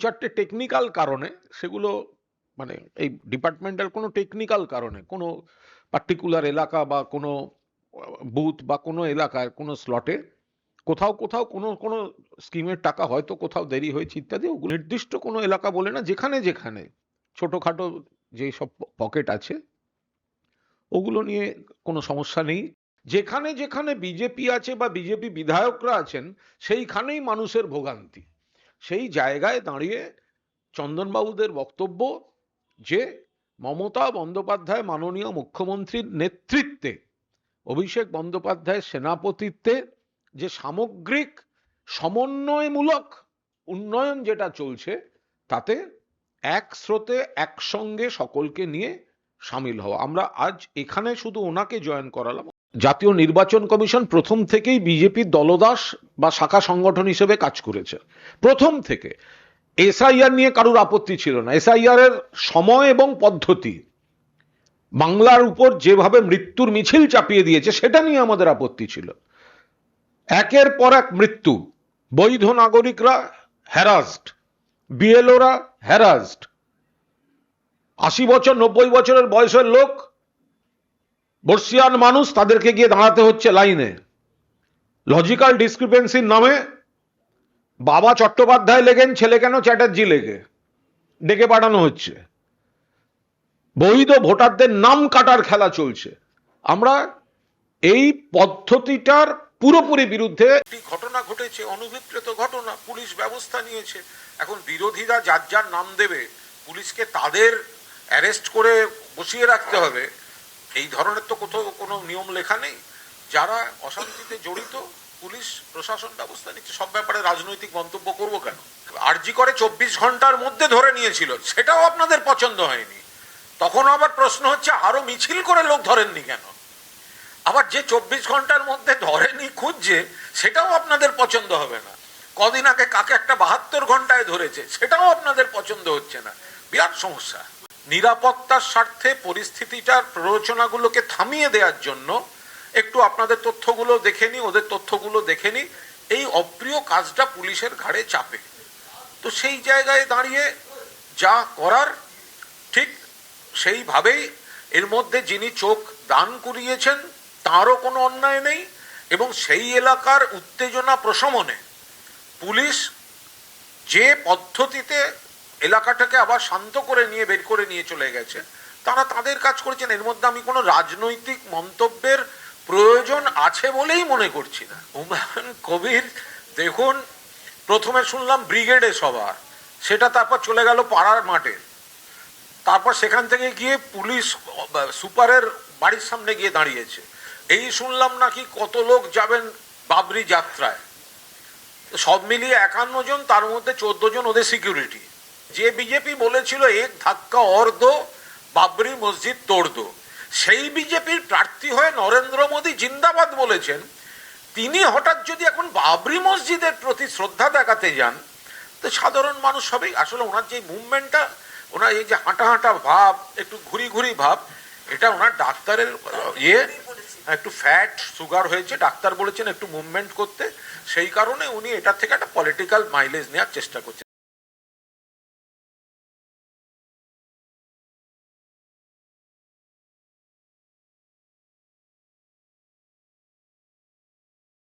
চারটে টেকনিক্যাল কারণে সেগুলো মানে এই ডিপার্টমেন্টাল কোনো টেকনিক্যাল কারণে কোনো পার্টিকুলার এলাকা বা কোনো বুথ বা কোনো এলাকায় কোনো স্লটে কোথাও কোথাও কোনো কোনো স্কিমের টাকা হয়তো কোথাও দেরি হয়েছে ইত্যাদি, ওগুলো নির্দিষ্ট কোনো এলাকা বলে না, যেখানে যেখানে ছোটখাটো যে সব পকেট আছে ওগুলো নিয়ে কোনো সমস্যা নেই। যেখানে যেখানে বিজেপি আছে বা বিজেপি বিধায়করা আছেন সেইখানেই মানুষের ভোগান্তি। সেই জায়গায় দাঁড়িয়ে চন্দনবাবুদের বক্তব্য যে মমতা বন্দ্যোপাধ্যায় মাননীয় মুখ্যমন্ত্রীর নেতৃত্বে, অভিষেক বন্দ্যোপাধ্যায়ের সেনাপতিত্বে যে সামগ্রিক সমন্বয়মূলক উন্নয়ন যেটা চলছে তাতে এক স্রোতে একসঙ্গে সকলকে নিয়ে সামিল হওয়া। আমরা আজ এখানে শুধু ওনাকে জয়েন করালাম। জাতীয় নির্বাচন কমিশন প্রথম থেকেই বিজেপির দলদাস বা শাখা সংগঠন হিসেবে কাজ করেছে, প্রথম থেকে। এসআইআর নিয়ে কারুর আপত্তি ছিল না। এসআইআর এর সময় এবং পদ্ধতি, বাংলার উপর যেভাবে মৃত্যুর মিছিল চাপিয়ে দিয়েছে সেটা নিয়ে আমাদের আপত্তি ছিল। একের পর এক মৃত্যু, বৈধ নাগরিকরা হ্যারাসড, বিএলওরা হ্যারাসড, ৮০ বছর ৯০ বছরের বয়সের লোক, বর্ষিয়ান মানুষ, তাদেরকে গিয়ে দাঁড়াতে হচ্ছে লাইনে। লজিক্যাল ডিসক্রিপেন্সির নামে বাবা চট্টোপাধ্যায় লেগেন, ছেলে কেন চ্যাটার্জি লেগে ডেকে পাঠানো হচ্ছে। বৈধ ভোটারদের নাম কাটার খেলা চলছে। আমরা এই পদ্ধতিটার পুরোপুরি বিরুদ্ধে। ঘটনা ঘটেছে, অনভিপ্রেত ঘটনা, পুলিশ ব্যবস্থা নিয়েছে। এখন বিরোধীরা যার যার নাম দেবে, পুলিশকে তাদের অ্যারেস্ট করে বসিয়ে রাখতে হবে, এই ধরনের তো কোথাও কোনো নিয়ম লেখা নেই। যারা অশান্তিতে জড়িত, পুলিশ প্রশাসন ব্যবস্থা নিচ্ছে। সব ব্যাপারে রাজনৈতিক মন্তব্য করবো কেন? আরজি করে ২৪ ঘন্টার মধ্যে ধরে নিয়েছিল, সেটাও আপনাদের পছন্দ হয়নি। তখন আবার প্রশ্ন হচ্ছে আরো মিছিল করে লোক ধরেননি কেন? আবার যে ২৪ ঘন্টার মধ্যে ধরেনি খুঁজছে, সেটাও আপনাদের পছন্দ হবে না। কদিন আগে কাকে একটা ৭২ ঘন্টায় ধরেছে, সেটাও আপনাদের পছন্দ হচ্ছে না। বিরাট সমস্যা। নিরাপত্তার স্বার্থে পরিস্থিতিটার প্ররোচনাগুলোকে থামিয়ে দেওয়ার জন্য একটু আপনাদের তথ্যগুলো দেখে নি, ওদের তথ্যগুলো দেখে নি, এই অপ্রিয় কাজটা পুলিশের ঘাড়ে চাপে। তো সেই জায়গায় দাঁড়িয়ে যা করার ঠিক সেইভাবেই, এর মধ্যে যিনি চোখ দান করিয়েছেন তারও কোনো অন্যায় নেই, এবং সেই এলাকার উত্তেজনা প্রশমনে পুলিশ যে পদ্ধতিতে এলাকাটাকে আবার শান্ত করে নিয়ে বের করে নিয়ে চলে গেছে, তারা তাদের কাজ করেছেন। এর মধ্যে আমি কোনো রাজনৈতিক মন্তব্যের প্রয়োজন আছে বলেই মনে করছি না। হুমায়ুন কবির দেখুন, প্রথমে শুনলাম ব্রিগেডে সভা, সেটা তারপর চলে গেল পাড়ার মাঠে, তারপর সেখান থেকে গিয়ে পুলিশ সুপারের বাড়ির সামনে গিয়ে দাঁড়িয়েছে। এই শুনলাম নাকি কত লোক যাবেন বাবরি যাত্রায়। সব মিলিয়ে ৫১ জন, তার মধ্যে ১৪ জন ওদের সিকিউরিটি। যে বিজেপি বলেছিল এক ধাক্কা অর দো, বাবরি মসজিদ তোড় দো, সেই বিজেপির প্রার্থী হয়ে নরেন্দ্র মোদী জিন্দাবাদ বলেছেন, তিনি হঠাৎ যদি এখন বাবরি মসজিদের প্রতি শ্রদ্ধা দেখাতে যান, তো সাধারণ মানুষ সবাই আসলে ওনার যে মুভমেন্টটা, ওনার এই যে হাঁটা হাঁটা ভাব, একটু ঘুরি ঘুরি ভাব, এটা ওনার ডাক্তারের একটু ফ্যাট সুগার হয়েছে, ডাক্তার বলেছেন একটু মুভমেন্ট করতে, সেই কারণে উনি এটা থেকে একটা পলিটিক্যাল মাইলেজ নেওয়ার চেষ্টা করছেন।